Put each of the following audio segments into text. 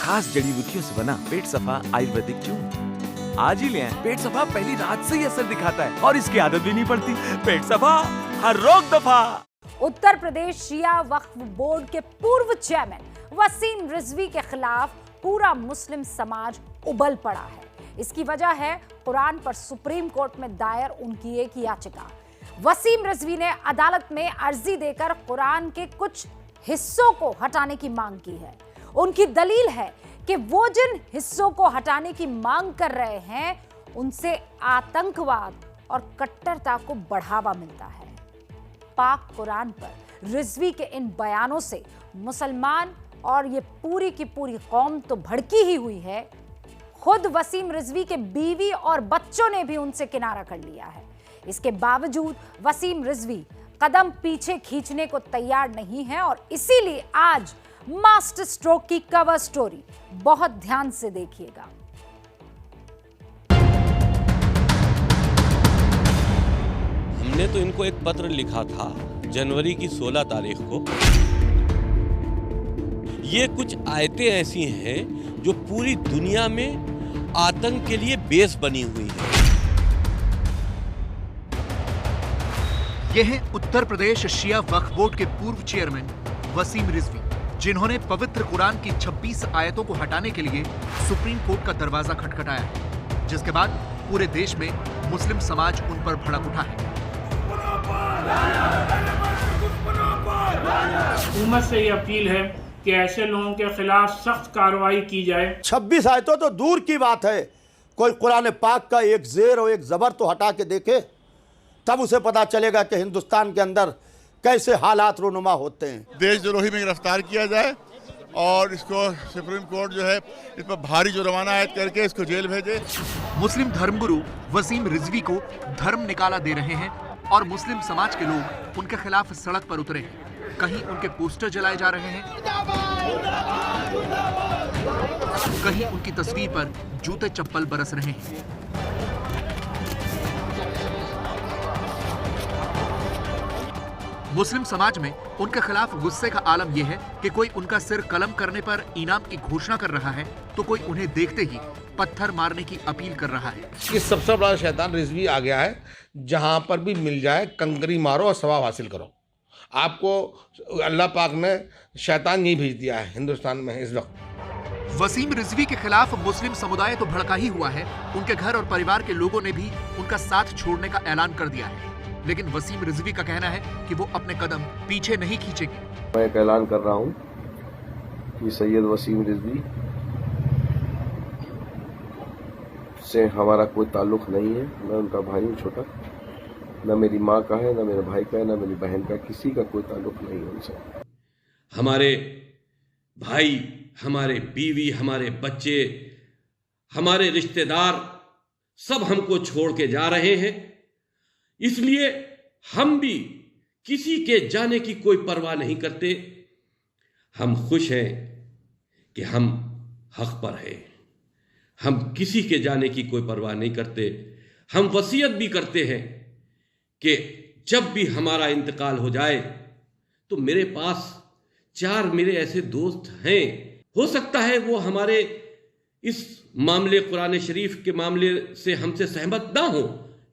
खास जड़ी बूटियों से बना पेट सफा आयुर्वेदिक चूर्ण। आज ही ले आएं। पेट सफा पहली रात से ही असर दिखाता है और इसकी आदत भी नहीं पड़ती। पेट सफा, हर रोग दफा। उत्तर प्रदेश शिया वक्फ बोर्ड के पूर्व चेयरमैन वसीम रिजवी के खिलाफ पूरा मुस्लिम समाज उबल पड़ा है। इसकी वजह है कुरान पर सुप्रीम कोर्ट में दायर उनकी एक याचिका। वसीम रिजवी ने अदालत में अर्जी देकर कुरान के कुछ हिस्सों को हटाने की मांग की है। उनकी दलील है कि वो जिन हिस्सों को हटाने की मांग कर रहे हैं उनसे आतंकवाद और कट्टरता को बढ़ावा मिलता है। पाक कुरान पर रिजवी के इन बयानों से मुसलमान और ये पूरी की पूरी कौम तो भड़की ही हुई है। खुद वसीम रिजवी के बीवी और बच्चों ने भी उनसे किनारा कर लिया है। इसके बावजूद वसीम रिजवी कदम पीछे खींचने को तैयार नहीं है और इसीलिए आज मास्टर स्ट्रोक की कवर स्टोरी बहुत ध्यान से देखिएगा। हमने तो इनको एक पत्र लिखा था जनवरी की 16 तारीख को। ये कुछ आयतें ऐसी हैं जो पूरी दुनिया में आतंक के लिए बेस बनी हुई है। ये हैं उत्तर प्रदेश शिया वक्फ बोर्ड के पूर्व चेयरमैन वसीम रिजवी, जिन्होंने पवित्र कुरान की 26 आयतों को हटाने के लिए सुप्रीम कोर्ट का दरवाजा खटखटाया, जिसके बाद पूरे देश में मुस्लिम समाज उन पर भड़क उठा है। हुकूमत से ये अपील है कि ऐसे लोगों के खिलाफ सख्त कार्रवाई की जाए। 26 आयतों तो दूर की बात है, कोई कुरान पाक का एक जेर और एक जबर तो हटा के देखे, तब उसे पता चलेगा कि हिंदुस्तान के अंदर कैसे हालात रोनुमा होते हैं। देशद्रोही में गिरफ्तार किया जाए और इसको सुप्रीम कोर्ट जो है इस पर भारी जुर्माना आयद करके इसको जेल भेजे। मुस्लिम धर्मगुरु वसीम रिजवी को धर्म निकाला दे रहे हैं और मुस्लिम समाज के लोग उनके खिलाफ सड़क पर उतरे हैं। कहीं उनके पोस्टर जलाए जा रहे हैं, कहीं उनकी तस्वीर पर जूते चप्पल बरस रहे हैं। मुस्लिम समाज में उनके खिलाफ गुस्से का आलम यह है कि कोई उनका सिर कलम करने पर इनाम की घोषणा कर रहा है तो कोई उन्हें देखते ही पत्थर मारने की अपील कर रहा है। इस सबसे बड़ा शैतान रिजवी आ गया है, जहां पर भी मिल जाए कंकरी मारो और सवाब हासिल करो। आपको अल्लाह पाक ने शैतान यही भेज दिया है हिंदुस्तान में इस वक्त। वसीम रिजवी के खिलाफ मुस्लिम समुदाय तो भड़का ही हुआ है, उनके घर और परिवार के लोगों ने भी उनका साथ छोड़ने का ऐलान कर दिया है। लेकिन वसीम रिजवी का कहना है कि वो अपने कदम पीछे नहीं खींचेंगे। मैं एक ऐलान कर रहा हूं कि सैयद वसीम रिजवी से हमारा कोई ताल्लुक नहीं है। मैं उनका भाई हूँ छोटा, न मेरी माँ का है, न मेरे भाई का है, न मेरी बहन का, किसी का कोई ताल्लुक नहीं है उनसे। हमारे भाई, हमारे बीवी, हमारे बच्चे, हमारे रिश्तेदार सब हमको छोड़ के जा रहे हैं, इसलिए हम भी किसी के जाने की कोई परवाह नहीं करते। हम खुश हैं कि हम हक पर हैं। हम किसी के जाने की कोई परवाह नहीं करते। हम वसीयत भी करते हैं कि जब भी हमारा इंतकाल हो जाए तो मेरे पास 4 मेरे ऐसे दोस्त हैं, हो सकता है वो हमारे इस मामले कुरान शरीफ के मामले से हमसे सहमत ना हो,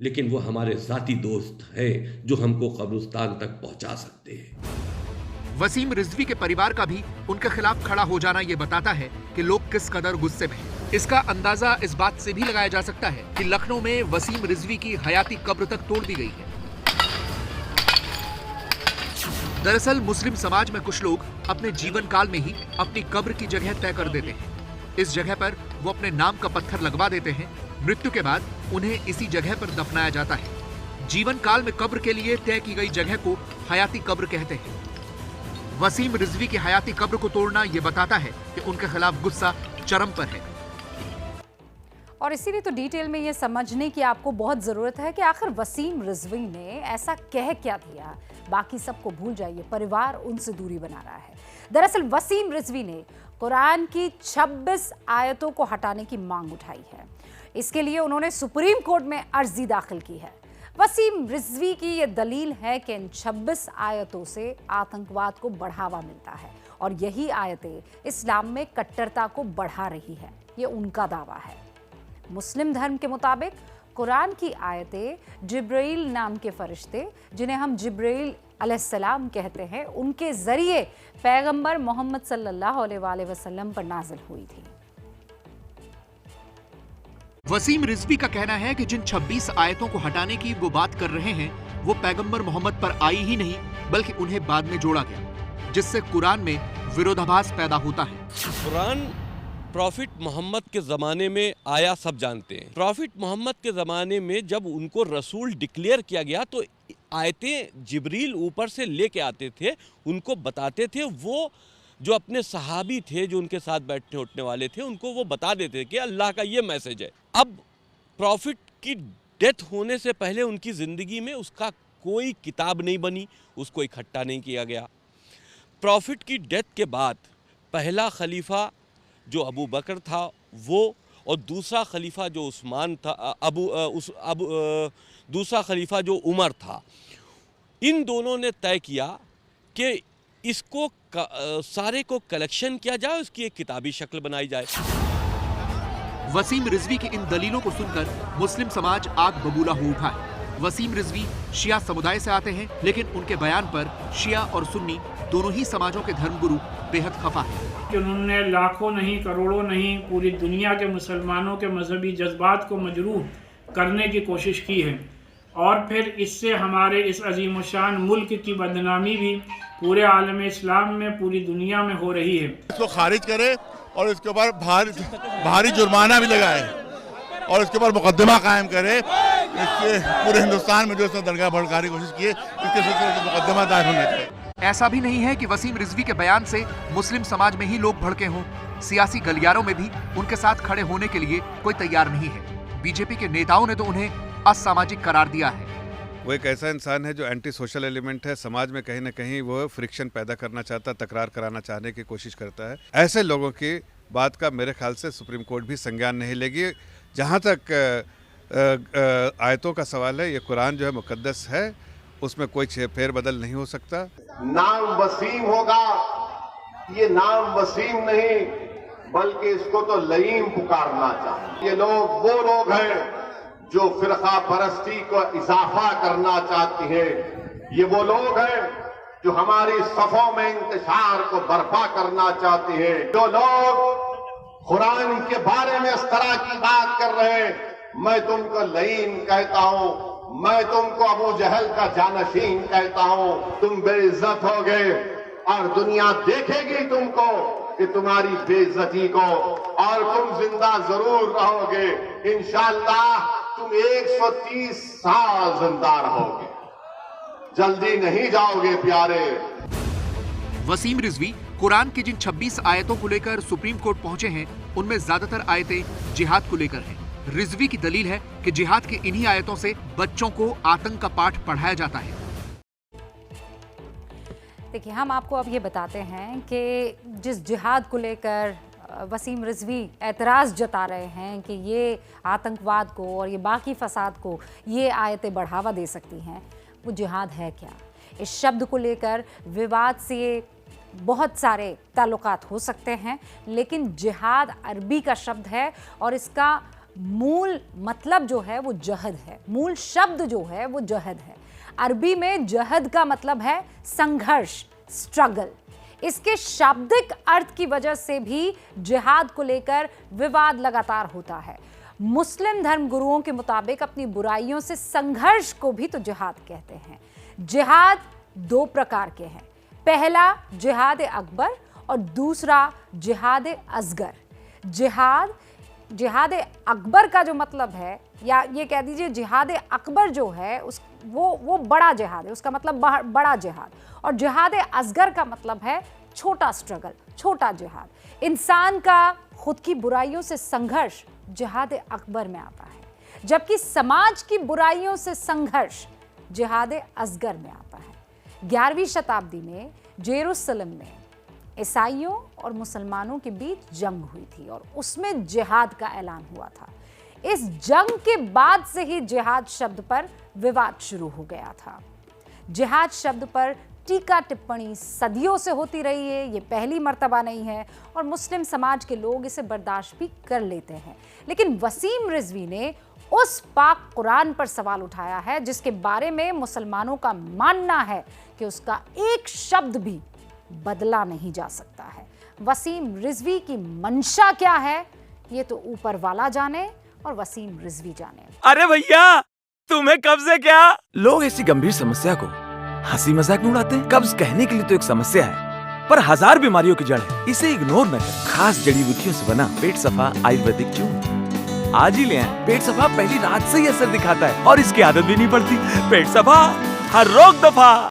लेकिन वो हमारे साथी दोस्त हैं जो हमको कब्रिस्तान तक पहुंचा सकते हैं। वसीम रिजवी के परिवार का भी उनके खिलाफ खड़ा हो जाना ये बताता है कि लोग किस कदर गुस्से में हैं। इसका अंदाजा इस बात से भी लगाया जा सकता है कि लखनऊ में वसीम रिजवी की हयाती कब्र तक तोड़ दी गई है। दरअसल मुस्लिम समाज में कुछ लोग अपने जीवन काल में ही अपनी कब्र की जगह तय कर देते हैं। इस जगह पर वो अपने नाम का पत्थर लगवा देते हैं। मृत्यु के बाद उन्हें इसी जगह पर दफनाया जाता है। जीवन काल में कब्र के लिए तय की गई जगह को हयाती कब्र कहते हैं। वसीम रिजवी की हयाती कब्र को तोड़ना यह बताता है कि उनके खिलाफ गुस्सा चरम पर है। और इसीलिए तो डिटेल में ये समझने की आपको बहुत ज़रूरत है कि आखिर वसीम रिजवी ने ऐसा कह क्या दिया। बाकी सबको भूल जाइए, परिवार उनसे दूरी बना रहा है। दरअसल वसीम रिजवी ने कुरान की 26 आयतों को हटाने की मांग उठाई है। इसके लिए उन्होंने सुप्रीम कोर्ट में अर्जी दाखिल की है। वसीम रिजवी की ये दलील है कि इन 26 आयतों से आतंकवाद को बढ़ावा मिलता है और यही आयतें इस्लाम में कट्टरता को बढ़ा रही है, ये उनका दावा है। मुस्लिम धर्म के मुताबिक कुरान की आयतें जिब्राइल नाम के फरिश्ते, जिन्हें हम जिब्राइल अलैहिस्सलाम कहते हैं, उनके जरिए पैगंबर मोहम्मद सल्लल्लाहु अलैहि वसल्लम पर नाजिल हुई थी। वसीम रिजवी का कहना है कि जिन 26 आयतों को हटाने की वो बात कर रहे हैं वो पैगंबर मोहम्मद पर आई ही नहीं बल्कि उन्हें बाद में जोड़ा गया, जिससे कुरान में विरोधाभास पैदा होता है। कुरान प्रॉफिट मोहम्मद के ज़माने में आया, सब जानते हैं। प्रॉफिट मोहम्मद के ज़माने में जब उनको रसूल डिक्लेयर किया गया तो आयतें जिब्रील ऊपर से लेके आते थे, उनको बताते थे। वो जो अपने सहाबी थे, जो उनके साथ बैठने उठने वाले थे, उनको वो बता देते कि अल्लाह का ये मैसेज है। अब प्रॉफिट की डेथ होने से पहले उनकी ज़िंदगी में उसका कोई किताब नहीं बनी, उसको इकट्ठा नहीं किया गया। प्रॉफिट की डेथ के बाद पहला खलीफा जो अबू बकर था वो, और दूसरा खलीफा जो उस्मान था, दूसरा खलीफा जो उमर था, इन दोनों ने तय किया कि इसको सारे को कलेक्शन किया जाए, उसकी एक किताबी शक्ल बनाई जाए। वसीम रिजवी की इन दलीलों को सुनकर मुस्लिम समाज आग बबूला हो उठा है। वसीम रिजवी शिया समुदाय से आते हैं, लेकिन उनके बयान पर शिया और सुन्नी दोनों ही समाजों के धर्मगुरु बेहद खफा हैं। कि उन्होंने लाखों नहीं, करोड़ों नहीं, पूरी दुनिया के मुसलमानों के मजहबी जज्बात को मजरूह करने की कोशिश की है, और फिर इससे हमारे इस अजीम शान मुल्क की बदनामी भी पूरे आलम इस्लाम में, पूरी दुनिया में हो रही है। इसको खारिज करे और इसके ऊपर भारी जुर्माना भी लगाए और इसके ऊपर मुकदमा कायम करे। इससे पूरे हिंदुस्तान में जो इसने दंगा भड़काने की कोशिश की है, इसके सिलसिले में मुकदमा दायर होना चाहिए। ऐसा भी नहीं है कि वसीम रिजवी के बयान से मुस्लिम समाज में ही लोग भड़के हों। सियासी गलियारों में भी उनके साथ खड़े होने के लिए कोई तैयार नहीं है। बीजेपी के नेताओं ने तो उन्हें असामाजिक करार दिया है। वो एक ऐसा इंसान है जो एंटी सोशल एलिमेंट है, समाज में कहीं ना कहीं वो फ्रिक्शन पैदा करना चाहता, तकरार कराना चाहने की कोशिश करता है। ऐसे लोगों की बात का मेरे ख्याल से सुप्रीम कोर्ट भी संज्ञान नहीं लेगी। जहाँ तक आयतों का सवाल है, ये कुरान जो है मुकद्दस है, उसमें कोई फेरबदल नहीं हो सकता। नाम वसीम होगा, ये नाम वसीम नहीं बल्कि इसको तो लईम पुकारना चाहिए। ये लोग वो लोग हैं जो फिरका परस्ती को इजाफा करना चाहती है। ये वो लोग हैं जो हमारी सफों में इंतशार को बर्पा करना चाहती है। जो लोग कुरान के बारे में इस तरह की बात कर रहे हैं, मैं तुमको लईम कहता हूं, मैं तुमको अबू जहल का जानशीन कहता हूं। तुम बेइज्जत हो गए और दुनिया देखेगी तुमको कि तुम्हारी बेइज्जती को, और तुम जिंदा जरूर रहोगे। इंशाअल्लाह तुम 130 साल जिंदा रहोगे, जल्दी नहीं जाओगे प्यारे। वसीम रिजवी कुरान की जिन 26 आयतों को लेकर सुप्रीम कोर्ट पहुंचे हैं, उनमें ज्यादातर आयतें जिहाद को लेकर हैं। रिजवी की दलील है कि जिहाद की इन्हीं आयतों से बच्चों को आतंक का पाठ पढ़ाया जाता है। देखिए, हम आपको अब ये बताते हैं कि जिस जिहाद को लेकर वसीम रिजवी एतराज़ जता रहे हैं कि ये आतंकवाद को और ये बाकी फसाद को ये आयतें बढ़ावा दे सकती हैं, वो जिहाद है क्या? इस शब्द को लेकर विवाद से बहुत सारे ताल्लुकात हो सकते हैं, लेकिन जिहाद अरबी का शब्द है और इसका मूल मतलब जो है वो जहद है। मूल शब्द जो है वो जहद है। अरबी में जहद का मतलब है संघर्ष, स्ट्रगल। इसके शाब्दिक अर्थ की वजह से भी जिहाद को लेकर विवाद लगातार होता है। मुस्लिम धर्मगुरुओं के मुताबिक अपनी बुराइयों से संघर्ष को भी तो जिहाद कहते हैं। जिहाद दो प्रकार के हैं, पहला जिहाद अकबर और दूसरा जिहाद असगर। जिहाद अकबर का जो मतलब है, या ये कह दीजिए जिहाद अकबर जो है वो बड़ा जिहाद है, उसका मतलब बड़ा जिहाद, और जिहाद असगर का मतलब है छोटा स्ट्रगल, छोटा जिहाद। इंसान का खुद की बुराइयों से संघर्ष जिहाद अकबर में आता है, जबकि समाज की बुराइयों से संघर्ष जिहाद असगर में आता है। 11वीं शताब्दी में जेरूसलम में ईसाइयों और मुसलमानों के बीच जंग हुई थी और उसमें जिहाद का ऐलान हुआ था। इस जंग के बाद से ही जिहाद शब्द पर विवाद शुरू हो गया था। जिहाद शब्द पर टीका टिप्पणी सदियों से होती रही है, ये पहली मर्तबा नहीं है और मुस्लिम समाज के लोग इसे बर्दाश्त भी कर लेते हैं। लेकिन वसीम रिजवी ने उस पाक कुरान पर सवाल उठाया है जिसके बारे में मुसलमानों का मानना है कि उसका एक शब्द भी बदला नहीं जा सकता है। वसीम रिजवी की मंशा क्या है ये तो ऊपर वाला जाने और वसीम रिजवी जाने। अरे भैया, तुम्हें कब्ज है क्या? लोग ऐसी गंभीर समस्या को हंसी मजाक में उड़ाते हैं। कब्ज कहने के लिए तो एक समस्या है, पर 1000 बीमारियों की जड़ है, इसे इग्नोर न करें। खास जड़ी बूटियों से बना पेट सफा आयुर्वेदिक च्यून आज ही ले आएं। पेट सफा पहली रात से ही असर दिखाता है और इसकी आदत भी नहीं पड़ती। पेट सफा, हर रोग दफा।